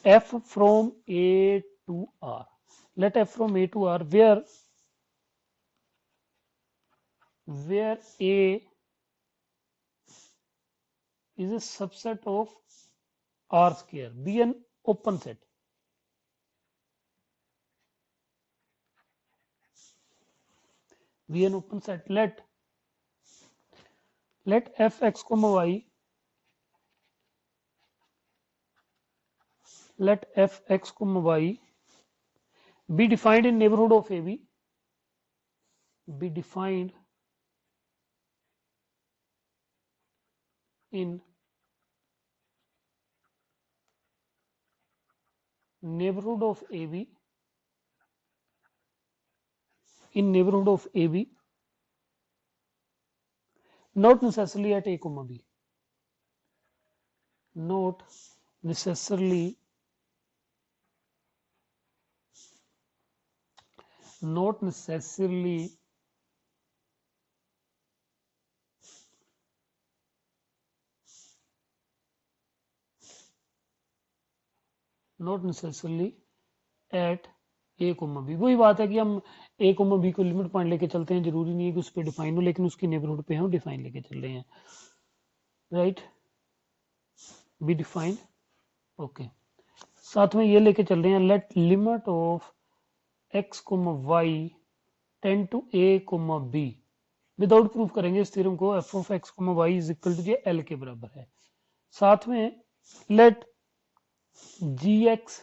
f from a to r, let f from a to r where a is a subset of r square be an open set. Be an open set. Let fx comma y, let fx comma y be defined in neighborhood of AB, be defined in neighborhood of AB, in neighborhood of AB, not necessarily at a comma b, not necessarily at a comma b. वही बात है कि हम a comma b को limit point लेके चलते हैं, जरूरी नहीं है कि उस पर डिफाइन हो, लेकिन उसकी नेबरहुड पे हम डिफाइन लेके चल रहे हैं, राइट. Be defined, okay. साथ में ये लेके चल रहे हैं let limit of x, y tend to a, b. Without proof करेंगे इस थ्योरम को. f of x, y is equal to l के बराबर है. साथ में let gx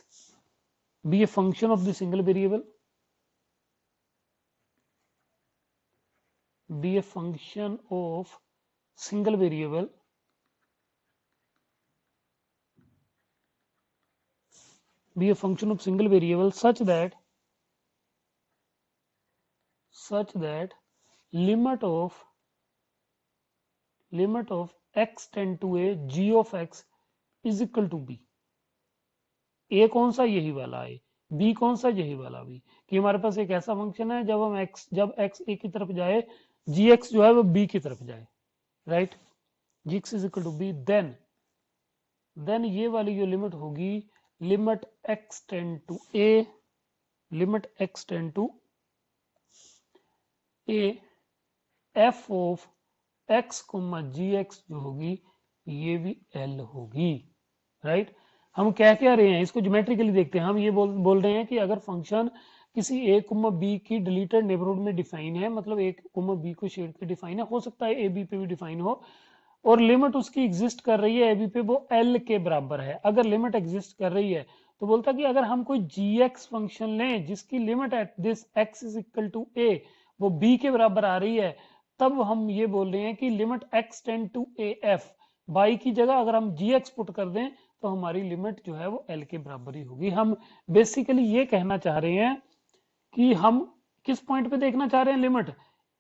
be a function of the single variable, be a function of single variable, be a function of single variable such that limit of x tend to a, g of x is equal to b. a कौन सा, यही वाला है. b कौन सा, यही वाला b. कि हमारे पास एक ऐसा फंक्शन है जब x a की तरफ जाए, gx जो है वो b की तरफ जाए, right. gx is equal to b, then ये वाली जो लिमिट होगी, limit x tend to a, limit x tend to a, f of x, gx जो होगी ये भी l होगी, राइट. हम क्या रहे हैं, इसको ज्योमेट्रिकली देखते हैं. हम ये बोल रहे हैं कि अगर फंक्शन किसी ए कोमा बी की डिलीटेड नेबरहुड में डिफाइन है, मतलब ए कोमा बी को शेड के डिफाइन है, हो सकता है ए बी पे भी डिफाइन हो, और लिमिट उसकी एग्जिस्ट कर रही है ए बी पे, वो एल के बराबर है। अगर लिमिट एग्जिस्ट कर रही है तो बोलता है कि अगर हम कोई जी एक्स फंक्शन लें जिसकी limit at this x is equal to A वो बी के बराबर आ रही है, तब हम ये बोल रहे हैं कि limit x tend to a f, y की जगह अगर हम जी एक्स पुट कर दें तो हमारी लिमिट जो है वो एल के बराबर ही होगी। हम बेसिकली ये कहना चाह रहे हैं कि हम किस पॉइंट पे देखना चाह रहे हैं लिमिट,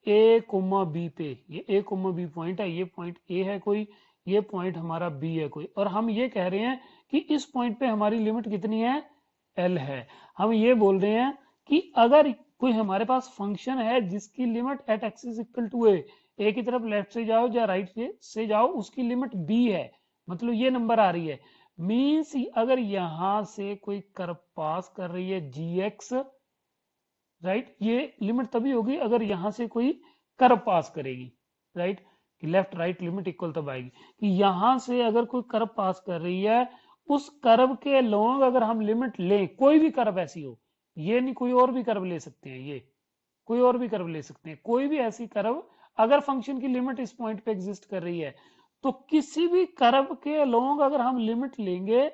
ए कोमा बी पे। ये ए कोमा बी पॉइंट है, ये पॉइंट ए है कोई, ये पॉइंट हमारा बी है कोई, और हम ये कह रहे हैं कि इस पॉइंट पे हमारी लिमिट कितनी है, एल है। हम ये बोल रहे हैं कि अगर कोई हमारे पास फंक्शन है जिसकी limit at x is equal to A की तरफ लेफ्ट से जाओ या राइट से जाओ, उसकी लिमिट बी है, मतलब ये नंबर आ रही है, मीन्स अगर यहां से कोई कर्व पास कर रही है जी एक्स, राइट, ये लिमिट तभी होगी अगर यहां से कोई कर्व पास करेगी, राइट, कि लेफ्ट राइट लिमिट इक्वल तब आएगी कि यहां से अगर कोई कर्व पास कर रही है, उस कर्व के लॉन्ग अगर हम लिमिट लें, कोई भी कर्व ऐसी हो, ये नहीं कोई और भी कर्व ले सकते हैं, ये कोई और भी कर्व ले सकते हैं, कोई भी ऐसी कर्व अगर फंक्शन की लिमिट इस पॉइंट पे एग्जिस्ट कर रही है, तो किसी भी कर्व के लॉन्ग अगर हम लिमिट लेंगे,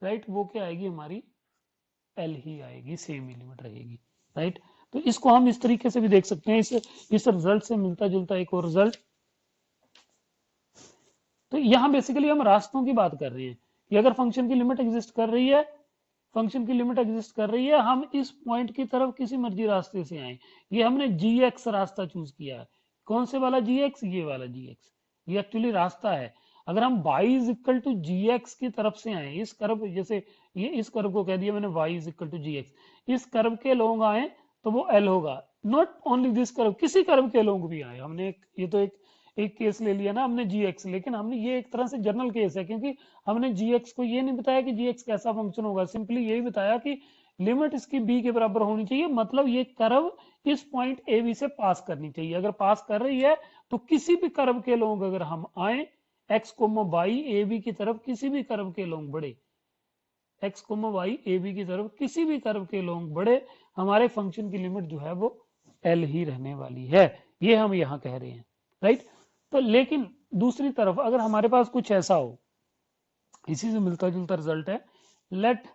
राइट, वो क्या आएगी हमारी एल ही आएगी, सेम ही लिमिट रहेगी, राइट। तो इसको हम इस तरीके से भी देख सकते हैं, इस रिजल्ट से मिलता जुलता एक और रिजल्ट। तो यहां बेसिकली हम रास्तों की बात कर रहे हैं कि अगर फंक्शन की लिमिट एग्जिस्ट कर रही है, फंक्शन की लिमिट एग्जिस्ट कर रही है, हम इस पॉइंट की तरफ किसी मर्जी रास्ते से आए, ये हमने जी एक्स रास्ता चूज किया है, कौन से वाला जी एक्स, ये वाला जी एक्स, ये एक्चुअली रास्ता है। अगर हम y is equal to g x की तरफ से आए, इस कर्व, जैसे ये इस कर्व को कह दिया मैंने y is equal to g x, इस कर्व के लॉन्ग आए तो वो l होगा, नॉट ओनली दिस कर्व, किसी कर्व के लॉन्ग भी आए, हमने ये तो एक केस ले लिया ना हमने जी एक्स, लेकिन हमने ये एक तरह से जनरल केस है, क्योंकि हमने जी एक्स को ये नहीं बताया कि जी एक्स कैसा फंक्शन होगा, सिंपली यही बताया कि लिमिट इसकी बी के बराबर होनी चाहिए, मतलब ये कर्व इस पॉइंट ए बी से पास करनी चाहिए, अगर पास कर रही है तो किसी भी कर्व के लॉन्ग अगर हम आए x comma y a b की तरफ, किसी भी कर्व के लॉन्ग बढ़े, x comma y a b की तरफ किसी भी कर्व के लॉन्ग बढ़े, हमारे फंक्शन की लिमिट जो है वो एल ही रहने वाली है, ये हम यहां कह रहे हैं, राइट। तो लेकिन दूसरी तरफ अगर हमारे पास कुछ ऐसा हो, इसी से मिलता जुलता रिजल्ट है, लेट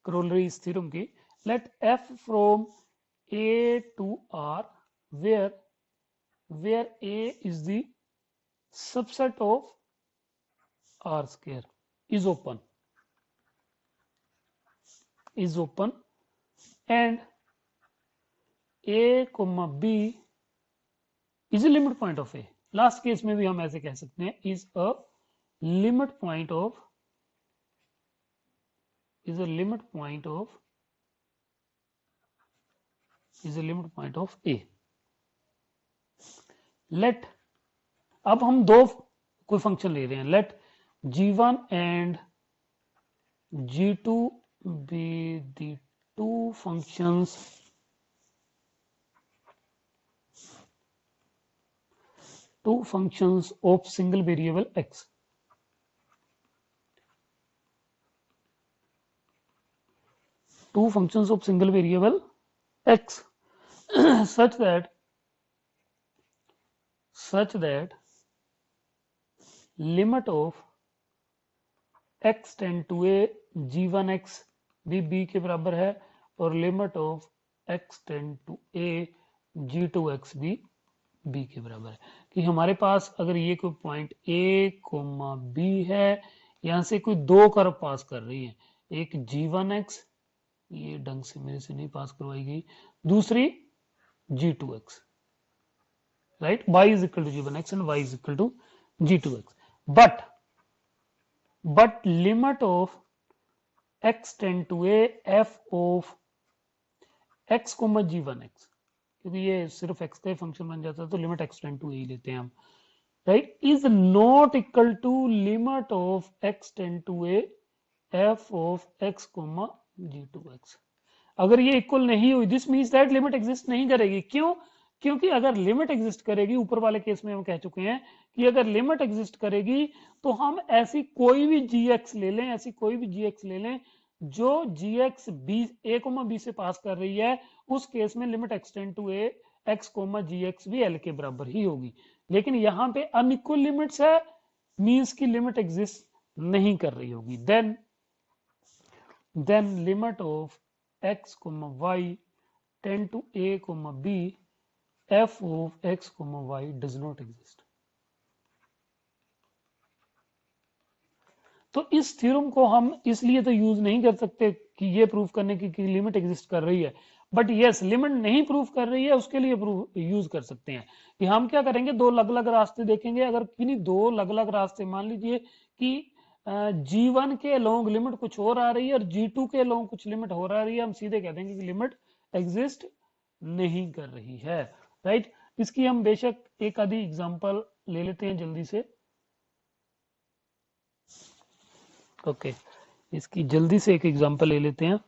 करोलरी इस थ्योरम की, let f from a to r where a is the subset of r square is open and a comma b is a limit point of a, last case में भी हम ऐसे कह सकते हैं, is a limit point of a। Let, अब हम दो कोई फंक्शन ले रहे हैं, let g1 and g2 be the two functions of single variable x, two functions of single variable x such that limit of x tend to a g1x भी b के बराबर है और limit of x tend to a g2x भी b के बराबर है, कि हमारे पास अगर ये कोई पॉइंट a कोमा b है, यहां से कोई दो कर्व पास कर रही है, एक g1x, ये ढंग से मेरे से नहीं पास करवाई गई, दूसरी g2x, right, y is equal to g1x and y is equal to g2x, but limit of x tend to a f of x comma g1x, क्योंकि ये सिर्फ x का ही फंक्शन बन जाता है तो limit x tend to a ही लेते हैं हम, right, is not equal to limit of x tend to a f of x comma g2x। अगर ये इक्वल नहीं हुई, this means that limit exist नहीं करेगी, क्यों, क्योंकि अगर लिमिट एग्जिस्ट करेगी, ऊपर वाले केस में हम कह चुके हैं कि अगर लिमिट एग्जिस्ट करेगी तो हम ऐसी कोई भी जी एक्स ले लें जो gx a कोमा b से पास कर रही है उस केस में limit x tend to a x comma gx भी l के बराबर ही होगी। लेकिन यहाँ पे अनइक्वल लिमिट्स है, मीन्स की लिमिट एग्जिस्ट नहीं कर रही होगी। Then limit of x comma y tend to a comma b f of x comma y does not exist. तो इस थ्योरम को हम इसलिए तो यूज नहीं कर सकते कि ये प्रूव करने की कि लिमिट एग्जिस्ट कर रही है, बट यस लिमिट नहीं प्रूव कर रही है उसके लिए प्रूव यूज कर सकते हैं कि हम क्या करेंगे, दो अलग अलग रास्ते देखेंगे। अगर किन्हीं दो अलग अलग रास्ते, मान लीजिए कि G1 के अलोंग लिमिट कुछ और आ रही है और G2 के अलोंग कुछ लिमिट हो रही है, हम सीधे कह देंगे कि लिमिट एग्जिस्ट नहीं कर रही है, राइट। इसकी हम बेशक एक आधी एग्जांपल ले लेते हैं जल्दी से। ओके इसकी जल्दी से एक एग्जांपल ले लेते हैं।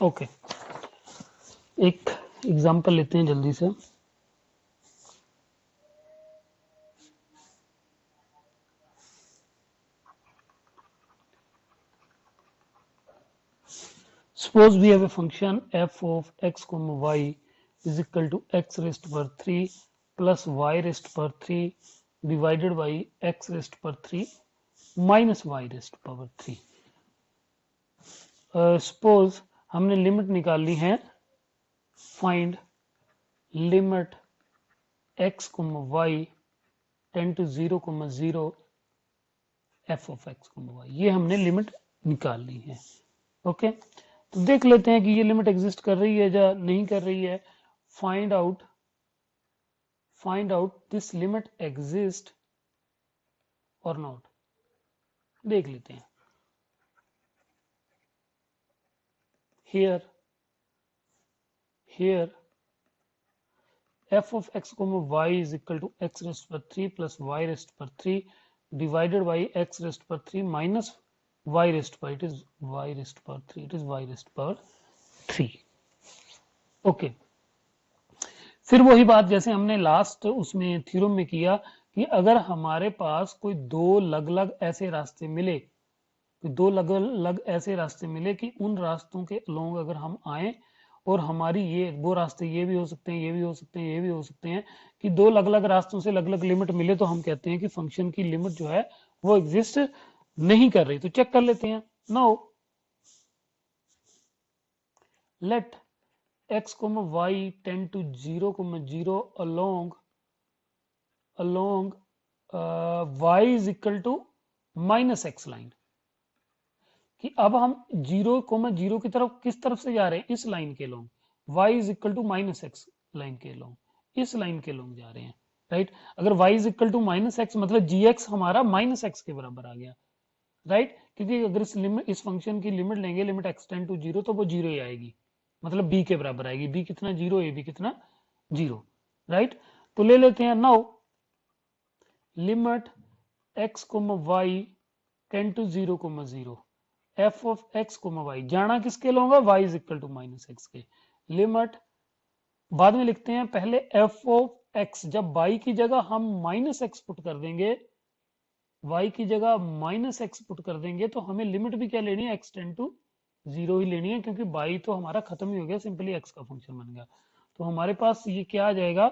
ओके एक एग्जांपल लेते हैं जल्दी से। Suppose we have a function f of x comma y is equal to x raised to power 3 plus y raised to power 3 divided by x raised to power 3 minus y raised to power 3। Suppose हमने लिमिट निकालनी है, find limit x comma y tend to 0 comma 0 f of x comma y, ये हमने लिमिट निकालनी है। Okay तो देख लेते हैं कि ये लिमिट एग्जिस्ट कर रही है या नहीं कर रही है। Find out this limit exist और नॉट, देख लेते हैं। here f of x comma y is equal to x raised to power 3 plus y raised to power 3 divided by x raised to power 3 minus y raised to power, it is y raised to power 3, it is y raised to power 3। Okay फिर वही बात जैसे हमने last उसमें theorem में किया कि अगर हमारे पास कोई दो अलग अलग ऐसे रास्ते मिले, दो अलग अलग ऐसे रास्ते मिले कि उन रास्तों के अलोंग अगर हम आए और हमारी ये वो रास्ते ये भी हो सकते हैं, ये भी हो सकते हैं, ये भी हो सकते हैं, कि दो अलग अलग रास्तों से अलग अलग लिमिट मिले, तो हम कहते हैं कि फंक्शन की लिमिट जो है वो एग्जिस्ट नहीं कर रही। तो चेक कर लेते हैं। Now let x, y tend to 0, 0 along y is equal to minus x line, कि अब हम 0, 0 की तरफ किस तरफ से जा रहे हैं, इस लाइन के along, y is equal to minus x line के लोग, इस लाइन के लोग जा रहे हैं, राइट। अगर y is equal to minus x मतलब gx हमारा माइनस एक्स के बराबर आ गया, राइट। क्योंकि अगर इस फंक्शन की लिमिट लेंगे, लिमिट एक्सटेंड टू 0, तो वो 0 ही आएगी, मतलब b के बराबर आएगी। b कितना 0, a b कितना 0, राइट। तो ले लेते हैं now limit x, y tend to 0, 0 f of x, y जाना किसके होगा, y is equal to minus x के। लिमिट बाद में लिखते हैं, पहले f ऑफ x, जब y की जगह हम माइनस एक्स पुट कर देंगे, y की जगह माइनस एक्स पुट कर देंगे, तो हमें लिमिट भी क्या लेनी है, x टेंड टू 0 ही लेनी है, क्योंकि y तो हमारा खत्म ही हो गया, सिंपली x का फंक्शन बन गया। तो हमारे पास ये क्या आ जाएगा,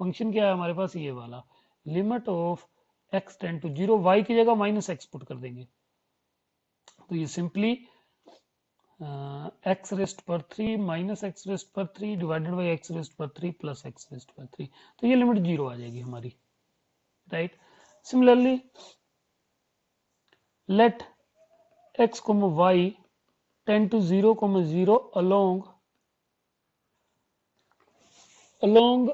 फंक्शन क्या है हमारे पास, ये वाला limit of x tend to 0, y की जगह माइनस एक्स पुट कर देंगे, तो ये सिंपली x रेस्ट पर 3 माइनस एक्स रेस्ट पर 3 डिवाइडेड बाई एक्स रेस्ट पर 3 प्लस एक्स रेस्ट पर 3, तो ये लिमिट 0 आ जाएगी हमारी, right. Similarly let x, y tend to 0, 0 along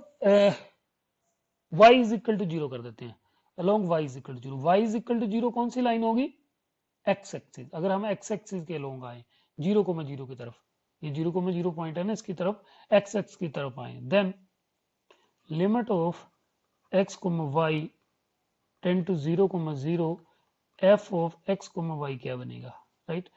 y is equal to 0 कर देते हैं, along y is equal to 0। y is equal to 0 कौन सी लाइन होगी, एक्स एक्सिस, अगर हम एक्स एक्सिस के लोग आए 0,0 की तरफ, ये 0,0 पॉइंट है ना, इसकी तरफ एक्स एक्स की तरफ आए, then limit of x, y tend to 0,0 f of x, y क्या बनेगा, राइट।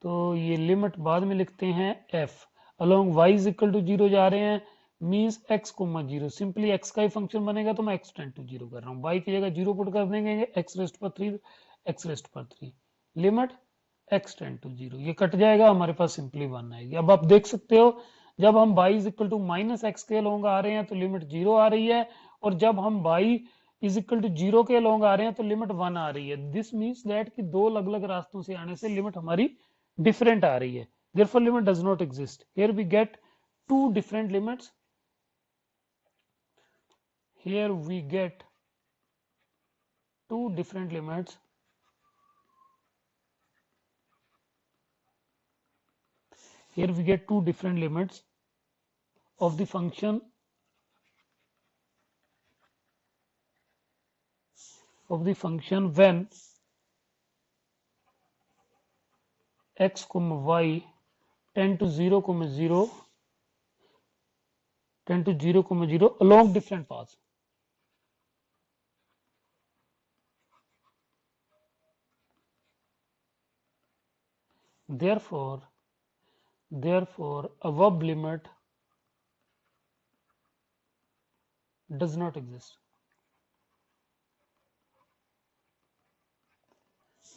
तो ये लिमिट बाद में लिखते हैं f along y is equal to 0 जा रहे हैं, मीन्स x, 0 सिंपली x का ही फंक्शन बनेगा, तो मैं x टेंड टू 0 कर रहा हूँ, y की जगह 0 पुट कर देंगे, x रेस्ट पर 3, x रेस्ट पर 3, लिमिट x टेंड टू 0, ये कट जाएगा, हमारे पास सिंपली 1 आएगी। अब आप देख सकते हो जब हम y is equal to minus x के लोग आ रहे हैं तो लिमिट 0 आ रही है, और जब हम y इज इक्वल टू 0 के लोग आ रहे हैं तो लिमिट 1 आ रही है। दिस मीन्स दैट कि दो अलग अलग रास्तों से आने से लिमिट हमारी डिफरेंट आ रही है, therefore limit does not exist. Here we get two different limits, here we get two different limits, here we get two different limits of the function when x, y tend to 0, 0 tend to 0, 0 along different paths. Therefore above limit does not exist.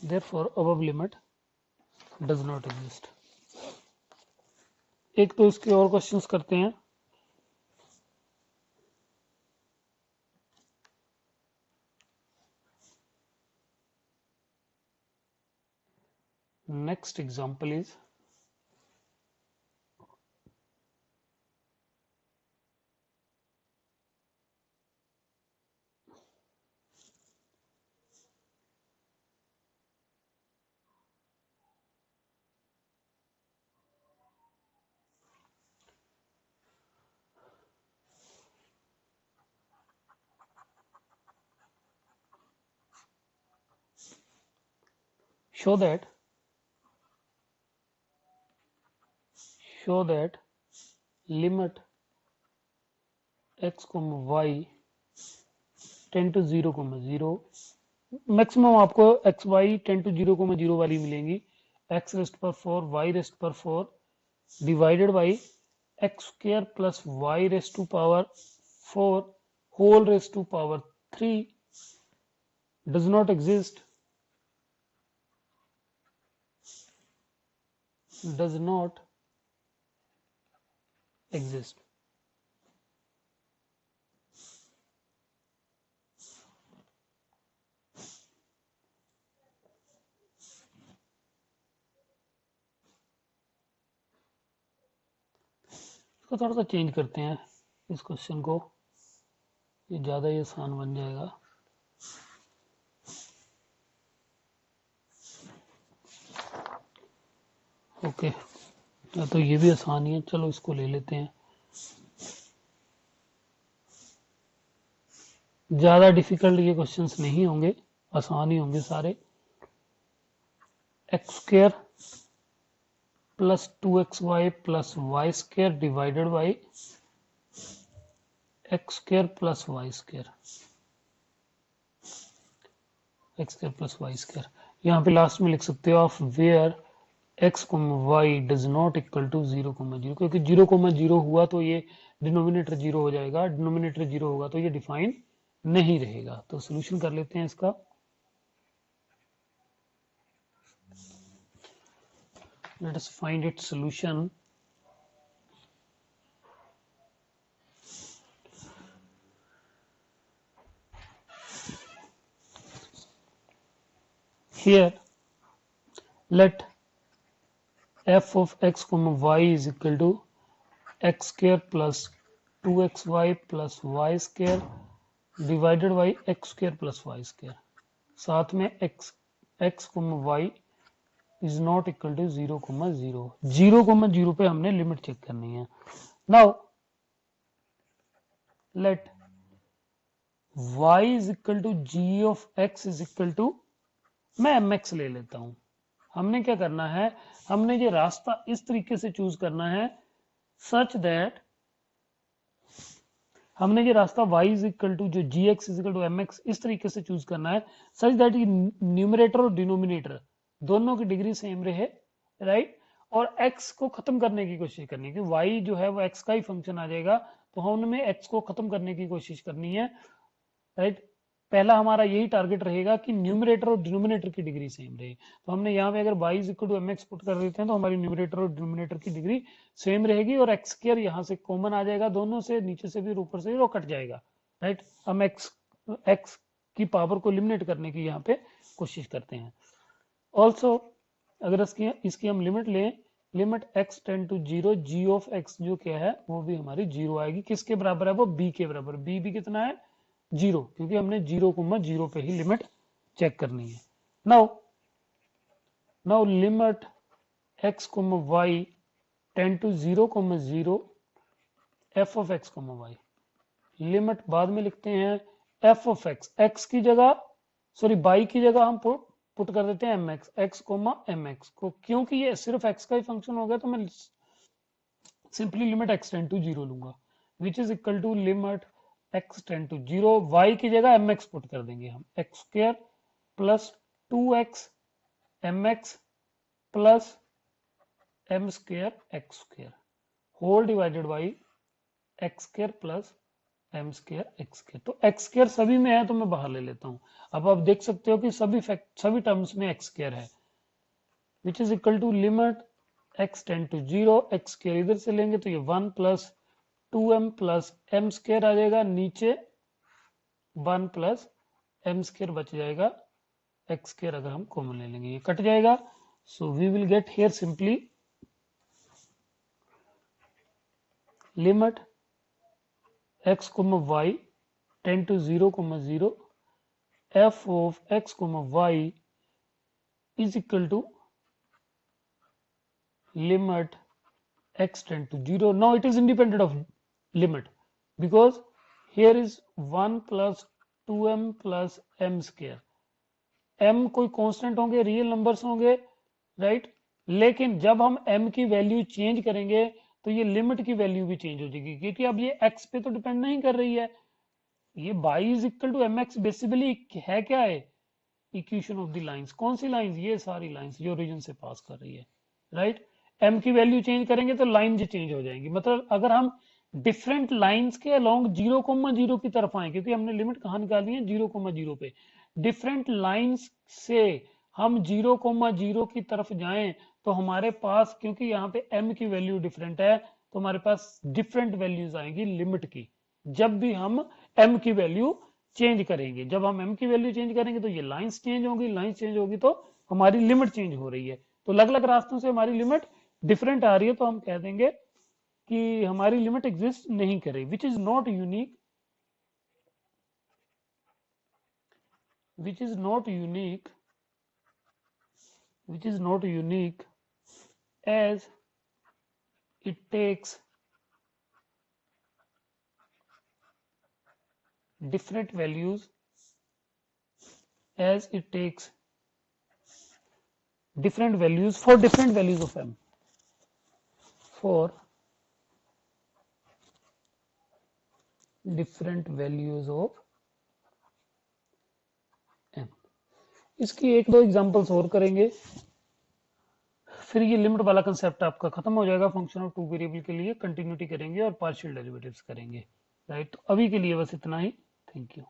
Therefore above limit does not exist. एक तो इसके और questions करते हैं। Next example is show that limit x, y tend to 0, 0 maximum आपको x y tend to 0, 0 वाली मिलेंगी, x rest पर 4, y रेस्ट पर 4 divided by x square plus y raised to power 4 whole raised to power 3 does not exist, does not exist. इसको थोड़ा सा change करते हैं इस क्वेश्चन को, ये ज़्यादा ही आसान बन जाएगा। ओके तो ये भी आसान ही है, चलो इसको ले लेते हैं। ज़्यादा डिफिकल्ट ये क्वेश्चंस नहीं होंगे, आसान ही होंगे सारे। X square plus 2xy plus y square divided by x square plus y square, x square plus y square. यहाँ पे लास्ट में लिख सकते हो of where x, y does not equal to 0, 0, क्योंकि 0, 0 हुआ तो ये डिनोमिनेटर 0 हो जाएगा, डिनोमिनेटर 0 होगा तो ये डिफाइन नहीं रहेगा। तो सोल्यूशन कर लेते हैं इसका। Let us find its solution. Here let f of x, y is equal to x square plus 2xy plus y square divided by x square plus y square, साथ में x, y is not equal to 0, 0, 0, 0 पे हमने limit check करनी है। Now let y is equal to g of x is equal to, मैं mx ले लेता हूं, हमने क्या करना है, हमने ये रास्ता इस तरीके से चूज करना है सच दैट, हमने ये रास्ता y इज इक्वल टू जो G x is equal to M x इस तरीके से चूज करना है सच दैट ये न्यूमरेटर और डिनोमिनेटर दोनों की डिग्री सेम रहे, राइट। और x को खत्म करने की कोशिश करनी है, क्योंकि y जो है वो x का ही फंक्शन आ जाएगा, तो हमें x को खत्म करने की कोशिश करनी है, राइट। पहला हमारा यही टारगेट रहेगा कि न्यूमरेटर और डिनोमिनेटर की डिग्री सेम रहे। तो हमने यहाँ पे अगर y is equal to M x put कर देते हैं तो हमारी न्यूमरेटर और डिनोमिनेटर की डिग्री सेम रहेगी, और एक्स स्क्वायर यहाँ से कॉमन आ जाएगा, दोनों से, नीचे से भी ऊपर से भी वो कट जाएगा, राइट। हम एक्स की पावर को एलिमिनेट करने की यहाँ पे कोशिश करते हैं। ऑल्सो अगर इसकी हम लिमिट लें, limit x tend to 0, g of x जो क्या है वो भी हमारी 0 आएगी, किसके बराबर है वो b के बराबर, b भी कितना है 0, क्योंकि हमने 0,0 पे ही लिमिट चेक करनी है। Now limit x, y tend to 0,0 f of x, y, limit बाद में लिखते हैं f ऑफ x की जगह, सॉरी y की जगह हम पुट कर देते हैं mx, x, mx को, क्योंकि ये सिर्फ x का ही फंक्शन हो गया तो मैं simply limit x tend to 0 लूंगा, which is equal to limit x tend to 0, y की जगह mx पुट कर देंगे हम, x square plus 2x mx plus m square x square whole divided by x square plus m square x square. तो x square सभी में है तो मैं बाहर ले लेता हूं। अब आप देख सकते हो कि सभी टर्म्स में x स्क्वायर है, which is equal to limit x tend to 0, x square इधर से लेंगे तो ये 1 plus 2m plus m square आ जाएगा, नीचे 1 प्लस m स्क्वायर बच जाएगा, x स्क्वायर अगर हम कॉमन ले लेंगे ये कट जाएगा। So we will get here simply limit x, y tend to 0,0 f of x, y is equal to limit x tend to 0. Now it is independent of limit because here is 1 plus 2m plus m square. m कोई constant होंगे, real numbers होंगे, right. लेकिन जब हम m की value change करेंगे तो ये लिमिट की वैल्यू भी चेंज हो जाएगी, क्योंकि अब ये x पे तो डिपेंड नहीं कर रही है, ये y is equal to mx basically है क्या है, इक्वेशन ऑफ द लाइंस। कौन सी लाइंस, ये सारी लाइंस जो ओरिजिन से पास कर रही है, राइट। m की वैल्यू चेंज करेंगे तो लाइन जो चेंज हो जाएंगी, मतलब अगर हम डिफरेंट लाइंस के अलोंग 0,0 की तरफ आए, क्योंकि हमने लिमिट कहाँ निकालनी है 0,0 पे, डिफरेंट लाइंस से हम 0,0 की तरफ जाएं तो हमारे पास, क्योंकि यहाँ पे m की वैल्यू डिफरेंट है तो हमारे पास डिफरेंट वैल्यूज आएंगी लिमिट की, जब भी हम m की वैल्यू चेंज करेंगे। जब हम m की वैल्यू चेंज करेंगे तो ये लाइंस चेंज होंगी, लाइंस चेंज होगी तो हमारी लिमिट चेंज हो रही है। तो अलग अलग रास्तों से हमारी लिमिट डिफरेंट आ रही है, तो हम कह देंगे कि हमारी लिमिट एग्जिस्ट नहीं करे, which is not unique, which is not unique, which is not unique as it takes different values, as it takes different values for different values of m, for different values of m। इसकी एक दो examples और करेंगे, फिर ये limit वाला concept आपका खत्म हो जाएगा। फंक्शन ऑफ टू वेरिएबल के लिए कंटिन्यूटी करेंगे और पार्शियल डेरिवेटिव्स करेंगे, राइट। तो अभी के लिए बस इतना ही, थैंक यू।